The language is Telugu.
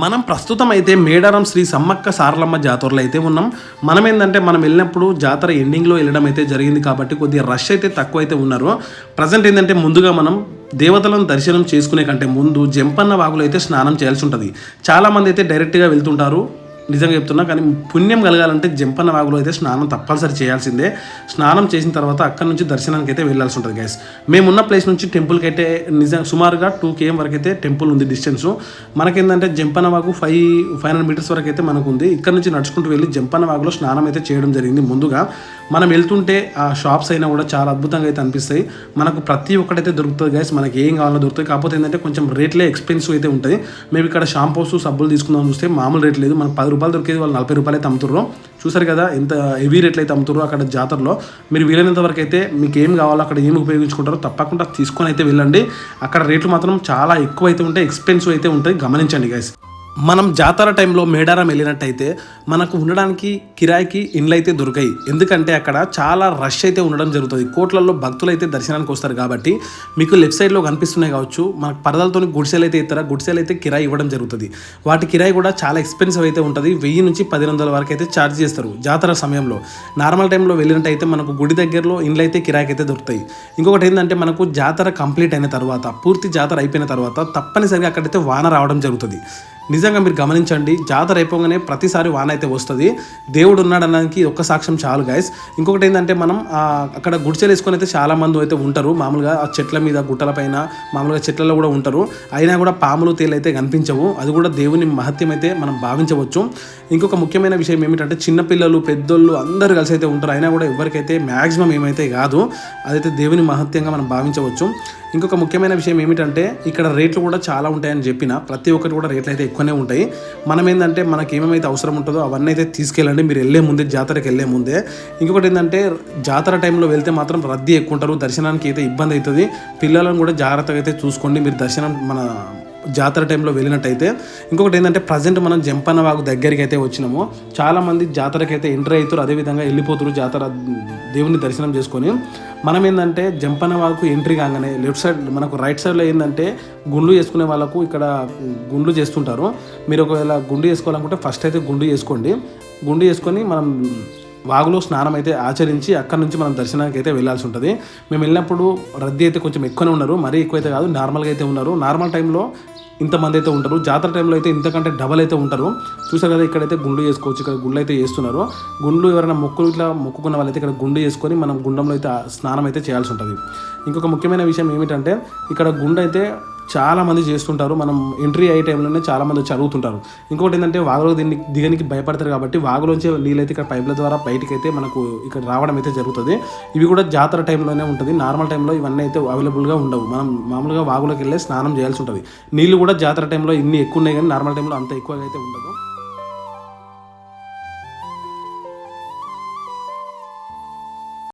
మనం ప్రస్తుతం అయితే మేడారం శ్రీ సమ్మక్క సారలమ్మ జాతరలో అయితే ఉన్నాం. మనం ఏంటంటే మనం వెళ్ళినప్పుడు జాతర ఎండింగ్లో వెళ్ళడం అయితే జరిగింది కాబట్టి కొద్దిగా రష్ అయితే తక్కువ అయితే ఉన్నారు. ప్రజెంట్ ఏంటంటే ముందుగా మనం దేవతలను దర్శనం చేసుకునే కంటే ముందు జంపన్న వాగులో అయితే స్నానం చేయాల్సి ఉంటుంది. చాలామంది అయితే డైరెక్ట్గా వెళ్తుంటారు. నిజంగా చెప్తున్నా, కానీ పుణ్యం కలగాలంటే జంపన్న వాగులో అయితే స్నానం తప్పనిసరి చేయాల్సిందే. స్నానం చేసిన తర్వాత అక్కడ నుంచి దర్శనానికి అయితే వెళ్ళాల్సి ఉంటుంది గైస్. మేమున్న ప్లేస్ నుంచి టెంపుల్కి అయితే సుమారుగా 2 km వరకు అయితే టెంపుల్ ఉంది డిస్టెన్స్. మనకేంటంటే జంపన్న వాగు 500 meters వరకు అయితే మనకు ఉంది. ఇక్కడ నుంచి నడుచుకుంటూ వెళ్ళి జంపన్న వాగులో స్నానం అయితే చేయడం జరిగింది. ముందుగా మనం వెళ్తుంటే ఆ షాప్స్ అయినా కూడా చాలా అద్భుతంగా అయితే అనిపిస్తాయి. మనకు ప్రతి ఒక్కటైతే దొరుకుతుంది గైస్, మనకి ఏం కావాలో దొరుకుతాయి. కాకపోతే ఏంటంటే కొంచెం రేట్లే ఎక్స్పెన్సివ్ అయితే ఉంటుంది. మేము ఇక్కడ షాంపూస్ సబ్బులు తీసుకుందాం చూస్తే మామూలు రేట్ లేదు. మనకు 10 రూపాయలు దొరికేది వాళ్ళు 40 రూపాయలు అయితే అమ్ముతుర్రు. చూసారు కదా ఎంత హెవీ రేట్లు అయితే అమ్ముతుర్రు అక్కడ జాతరలో. మీరు వీలైనంత వరకు అయితే మీకు ఏం కావాలో అక్కడ ఏమి ఉపయోగించుకుంటారో తప్పకుండా తీసుకొని అయితే వెళ్ళండి. అక్కడ రేట్లు మాత్రం చాలా ఎక్కువ అయితే ఉంటాయి, ఎక్స్పెన్సివ్ అయితే ఉంటాయి, గమనించండి గైస్. మనం జాతర టైంలో మేడారం వెళ్ళినట్టయితే మనకు ఉండడానికి కిరాయికి ఇండ్లు అయితే దొరికాయి. ఎందుకంటే అక్కడ చాలా రష్ అయితే ఉండడం జరుగుతుంది. కోట్లలో భక్తులు అయితే దర్శనానికి వస్తారు కాబట్టి మీకు లెఫ్ట్ సైడ్లో కనిపిస్తున్నాయి కావచ్చు, మనకు పరదలతో గుడిసెలు అయితే ఇస్తారా, గుడిసెలు అయితే కిరాయి ఇవ్వడం జరుగుతుంది. వాటి కిరాయి కూడా చాలా ఎక్స్పెన్సివ్ అయితే ఉంటుంది. 1000 నుంచి 1100 వరకు అయితే ఛార్జ్ చేస్తారు జాతర సమయంలో. నార్మల్ టైంలో వెళ్ళినట్టయితే మనకు గుడి దగ్గరలో ఇండ్లు అయితే కిరాయికి అయితే దొరుకుతాయి. ఇంకొకటి ఏంటంటే మనకు జాతర కంప్లీట్ అయిన తర్వాత, పూర్తి జాతర అయిపోయిన తర్వాత తప్పనిసరిగా అక్కడైతే వాన రావడం జరుగుతుంది. నిజంగా మీరు గమనించండి, జాతర అయిపోగానే ప్రతిసారి వాన అయితే వస్తుంది. దేవుడు ఉన్నాడనడానికి ఒక్క సాక్ష్యం చాలు గైస్. ఇంకొకటి ఏంటంటే మనం అక్కడ గుడిసెలు వేసుకొని అయితే చాలా మంది అయితే ఉంటారు. మామూలుగా ఆ చెట్ల మీద గుట్టల పైన మామూలుగా చెట్లలో కూడా ఉంటారు. అయినా కూడా పాములు తేలు అయితే కనిపించవు. అది కూడా దేవుని మహత్యం అయితే మనం భావించవచ్చు. ఇంకొక ముఖ్యమైన విషయం ఏమిటంటే చిన్నపిల్లలు పెద్దోళ్ళు అందరూ కలిసి అయితే ఉంటారు. అయినా కూడా ఎవరికైతే మ్యాక్సిమం ఏమైతే కాదు, అదైతే దేవుని మహత్యంగా మనం భావించవచ్చు. ఇంకొక ముఖ్యమైన విషయం ఏమిటంటే ఇక్కడ రేట్లు కూడా చాలా ఉంటాయని చెప్పిన, ప్రతి ఒక్కటి కూడా రేట్లు అయితే ఎక్కువనే ఉంటాయి. మనం ఏంటంటే మనకి ఏమేమైతే అవసరం ఉంటుందో అవన్నీ అయితే తీసుకెళ్ళండి మీరు వెళ్ళే ముందే, జాతరకి వెళ్ళే ముందే. ఇంకొకటి ఏంటంటే జాతర టైంలో వెళ్తే మాత్రం రద్దీ ఎక్కువ ఉంటారు, దర్శనానికి అయితే ఇబ్బంది అవుతుంది. పిల్లలను కూడా జాగ్రత్తగా అయితే చూసుకోండి మీరు దర్శనం మన జాతర టైంలో వెళ్ళినట్టయితే. ఇంకొకటి ఏంటంటే ప్రజెంట్ మనం జంపన్న వాగు దగ్గరికి అయితే వచ్చినాము. చాలామంది జాతరకి అయితే ఎంటర్ అవుతారు, అదేవిధంగా వెళ్ళిపోతారు జాతర దేవుని దర్శనం చేసుకొని. మనం ఏంటంటే జంపన్న వాగుకు ఎంట్రీ కాగానే లెఫ్ట్ సైడ్ మనకు రైట్ సైడ్లో ఏంటంటే గుండు చేసుకునే వాళ్ళకు ఇక్కడ గుండు చేస్తుంటారు. మీరు ఒకవేళ గుండు చేసుకోవాలనుకుంటే ఫస్ట్ అయితే గుండు చేసుకోండి. గుండు చేసుకొని మనం వాగులో స్నానం అయితే ఆచరించి అక్కడ నుంచి మనం దర్శనానికి అయితే వెళ్ళాల్సి ఉంటుంది. మేము వెళ్ళినప్పుడు రద్దీ అయితే కొంచెం ఎక్కువనే ఉన్నారు, మరీ ఎక్కువైతే కాదు, నార్మల్గా అయితే ఉన్నారు. నార్మల్ టైంలో ఇంతమంది అయితే ఉంటారు, జాతర టైంలో అయితే ఇంతకంటే డబల్ అయితే ఉంటారు. చూసారు కదా ఇక్కడైతే గుండు చేసుకోవచ్చు, ఇక్కడ గుండు అయితే చేస్తున్నారు. గుండు ఎవరైనా మొక్కులు ఇట్లా మొక్కుకున్న వాళ్ళైతే ఇక్కడ గుండు చేసుకొని మనం గుండంలో అయితే స్నానం అయితే చేయాల్సి ఉంటుంది. ఇంకొక ముఖ్యమైన విషయం ఏమిటంటే ఇక్కడ గుండు అయితే చాలా మంది చేస్తుంటారు. మనం ఎంట్రీ అయ్యే టైంలోనే చాలా మంది వచ్చి అడుగుతుంటారు. ఇంకొకటి ఏంటంటే వాగులో దిగనికి భయపడతారు కాబట్టి వాగులోంచి నీళ్ళైతే ఇక్కడ పైపుల ద్వారా బయటికి అయితే మనకు ఇక్కడ రావడం అయితే జరుగుతుంది. ఇవి కూడా జాతర టైంలోనే ఉంటుంది, నార్మల్ టైంలో ఇవన్నీ అయితే అవైలబుల్గా ఉండవు. మనం మామూలుగా వాగులోకి వెళ్ళి స్నానం చేయాల్సి ఉంటుంది. నీళ్ళు కూడా జాతర టైంలో ఇన్ని ఎక్కువ ఉన్నాయి కానీ నార్మల్ టైంలో అంత ఎక్కువగా అయితే ఉండదు.